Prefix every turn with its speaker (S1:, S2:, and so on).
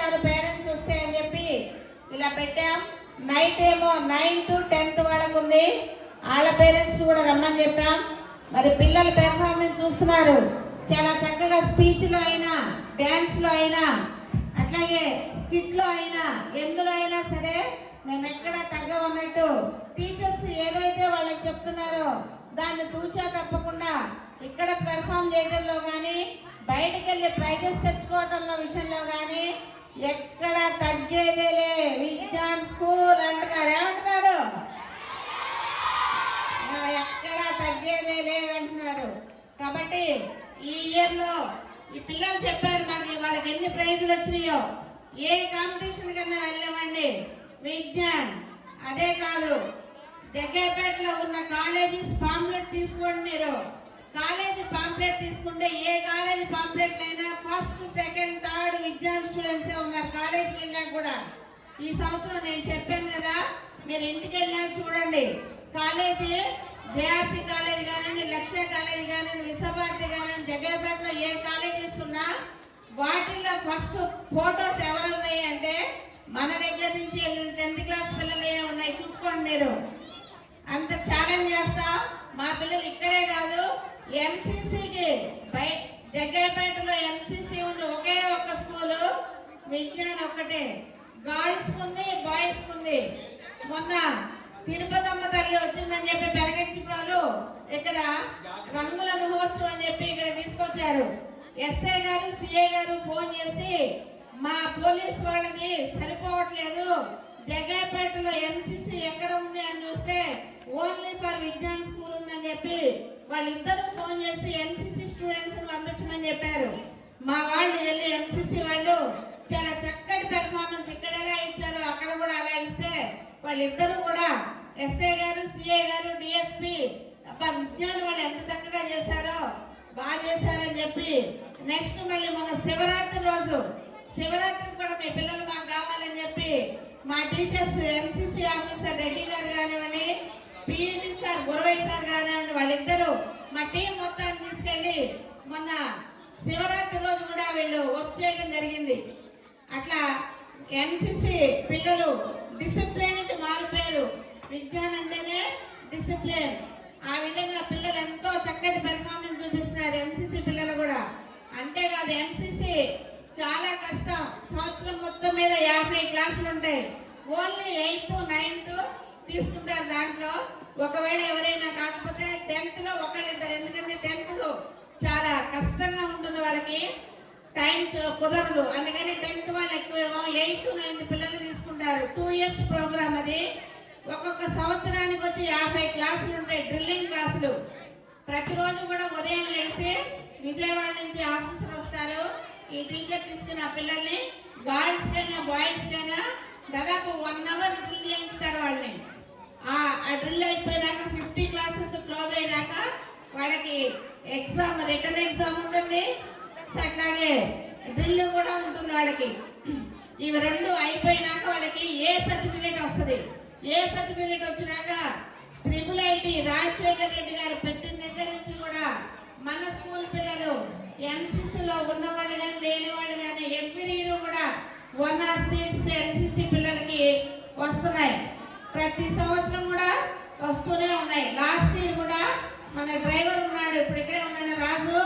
S1: వస్తారు పేరెంట్స్ వస్తే అని చెప్పి ఇలా పెట్టాం. నైట్ ఏమో 9 to 10 వాళ్ళకు ఉంది, వాళ్ళ పేరెంట్స్ కూడా రమ్మని చెప్పాం. మరి పిల్లల పెర్ఫార్మెన్స్ చూస్తున్నారు, చాలా చక్కగా స్పీచ్లో అయినా, డ్యాన్స్లో అయినా, అట్లాగే స్కిట్లో అయినా, ఎందులో అయినా సరే మేము ఎక్కడ తగ్గమన్నట్టు టీచర్స్ ఏదైతే వాళ్ళకి చెప్తున్నారో దాన్ని తూచా తప్పకుండా ఇక్కడ పెర్ఫామ్ చేయడంలో కానీ, బయటకు వెళ్ళి ప్రైజెస్ తెచ్చుకోవడంలో విషయంలో కానీ ఎక్కడ తగ్గేదేలే. విజ్ఞాన్ స్కూల్ అంటున్నారు, ఏమంటున్నారు? ఎక్కడ తగ్గేదే లేదంటున్నారు. కాబట్టి ఈ ఇయర్లో ఈ పిల్లలు చెప్పారు మాకు వాళ్ళకి ఎన్ని ప్రైజులు వచ్చినాయో. ఏ కాంపిటీషన్ కన్నా వెళ్ళామండి విజ్ఞాన్. అదే కాదు, జగ్గేపేటలో ఉన్న కాలేజీస్ పాంప్లెట్ తీసుకోండి. మీరు కాలేజీ పాంప్లెట్ తీసుకుంటే ఏ కాలేజీ పాంప్లెట్ అయినా ఫస్ట్, సెకండ్, థర్డ్ విజ్ఞాన్ స్టూడెంట్సే ఉన్నారు. కాలేజీకి వెళ్ళాక కూడా ఈ సంవత్సరం నేను చెప్పాను కదా, మీరు ఇంటికి వెళ్ళాక చూడండి. కాలేజీ జేఆర్సీ కాలేజీ కానివ్వండి, లక్ష్య కాలేజీ కానివ్వండి, విశ్వభారతి కానివ్వండి, జగ్గేపేటలో ఏ కాలేజెస్ ఉన్నా వాటిల్లో ఫస్ట్ ఫోటోస్ ఎవరు ఉన్నాయి అంటే మన దగ్గర నుంచి వెళ్ళిన 10th క్లాస్ పిల్లలే ఉన్నాయి. చూసుకోండి మీరు. అంత ఛాలెంజ్ చేస్తా. మా పిల్లలు ఇక్కడే కాదు, ఎన్సీసీకి జగ్గేపేటలో ఎన్సీసీ ఉంది. ఒకే ఒక్క స్కూలు విజ్ఞాన్ ఒక్కటే. గర్ల్స్ ఉంది, బాయ్స్ ఉంది. మొన్న తిరుపతమ్మ తల్లి వచ్చిందని చెప్పి పెరగచ్చిప్రోలు ఇక్కడ రంగుల మహోత్సవం అని చెప్పి ఇక్కడ తీసుకొచ్చారు. ఎస్ఐ గారు, సిఐ గారు ఫోన్ చేసి మా పోలీస్ వాళ్ళది సరిపోవట్లేదు, జగ్గేపేటలో ఎన్సీసీ ఎక్కడ ఉంది అని చూస్తే ఓన్లీ ఫర్ విజ్ఞాన్ స్కూల్ ఉందని చెప్పి వాళ్ళిద్దరూ ఫోన్ చేసి ఎన్సీసీ స్టూడెంట్స్ పంపించమని చెప్పారు. మా వాళ్ళు వెళ్ళి ఎన్సీసీ వాళ్ళు చాలా చక్కటి పెర్ఫార్మెన్స్ ఇక్కడ ఎలా ఇచ్చారో అక్కడ కూడా అలా ఇస్తే వాళ్ళిద్దరూ కూడా ఎస్ఐ గారు, సిఐ గారు, డిఎస్పి విజ్ఞాన్ వాళ్ళు ఎంత చక్కగా చేశారో, బాగా చేశారని చెప్పి నెక్స్ట్ మళ్ళీ మన శివరాత్రి రోజు, శివరాత్రి కూడా మీ పిల్లలు మాకు కావాలని చెప్పి మా టీచర్స్ ఎన్సీసీ ఆఫీసర్ రెడ్డి గారు కానివ్వండి, పిఈటి సార్ గురవయ్య సార్ కానివ్వండి, వాళ్ళిద్దరూ మా టీం మొత్తాన్ని తీసుకెళ్ళి మొన్న శివరాత్రి రోజు కూడా వీళ్ళు వర్క్ చేయడం జరిగింది. అట్లా ఎన్సీసీ పిల్లలు డిసిప్లిన్కి మారిపోయారు. విజ్ఞాన్ అంటేనే డిసిప్లిన్. ఆ విధంగా పిల్లలు ఎంతో చక్కటి పెర్ఫార్మెన్స్ చూపిస్తున్నారు ఎన్సీసీ పిల్లలు కూడా. అంతేకాదు, ఎన్సీసీ చాలా కష్టం. సంవత్సరం మొత్తం మీద 50 క్లాసులు ఉంటాయి. ఓన్లీ 8th, 9th తీసుకుంటారు. దాంట్లో ఒకవేళ ఎవరైనా కాకపోతే 10th లో ఒకళ్ళిద్దరు. ఎందుకంటే 10th చాలా కష్టంగా ఉంటుంది, వాళ్ళకి టైం కుదరదు. అందుకని 10th వాళ్ళు ఎక్కువ 8th, 9th పిల్లలు తీసుకుంటారు. 2 years ప్రోగ్రామ్ అది. ఒక్కొక్క సంవత్సరానికి వచ్చి 50 క్లాసులు ఉంటాయి, డ్రిల్లింగ్ క్లాసులు. ప్రతిరోజు కూడా ఉదయం లేచి విజయవాడ నుంచి ఆఫీసర్ వస్తారు. ఈ టీచర్ తీసుకుని ఆ పిల్లల్ని గర్ల్స్ కైనా బాయ్స్ కైనా దాదాపు 1 hour డ్రిల్ చేయిస్తారు వాళ్ళని. ఆ డ్రిల్ అయిపోయినాక 50 క్లాసెస్ క్లోజ్ అయినాక వాళ్ళకి ఎగ్జామ్, రిటర్న్ ఎగ్జామ్ ఉంటుంది, అట్లాగే డ్రిల్ కూడా ఉంటుంది వాళ్ళకి. ఇవి 2 అయిపోయినాక వాళ్ళకి ఏ సర్టిఫికేట్ వస్తుంది. ఏ సర్టిఫికేట్ వచ్చినాక IIIT రాజశేఖర్ రెడ్డి గారు పెట్టిన దగ్గర నుంచి కూడా మన స్కూల్ పిల్లలు ఎన్సీసీలో ఉన్నవాళ్ళు కానీ లేని వాళ్ళు కానీ ఎవ్రీ ఇయర్ కూడా 1 or 2 seats ఎన్సీసీ పిల్లలకి వస్తున్నాయి. ప్రతి సంవత్సరం కూడా వస్తూనే ఉన్నాయి. లాస్ట్ ఇయర్ కూడా మన డ్రైవర్ ఉన్నాడు, ఇప్పుడు ఇక్కడే ఉన్నాడు, రాజు.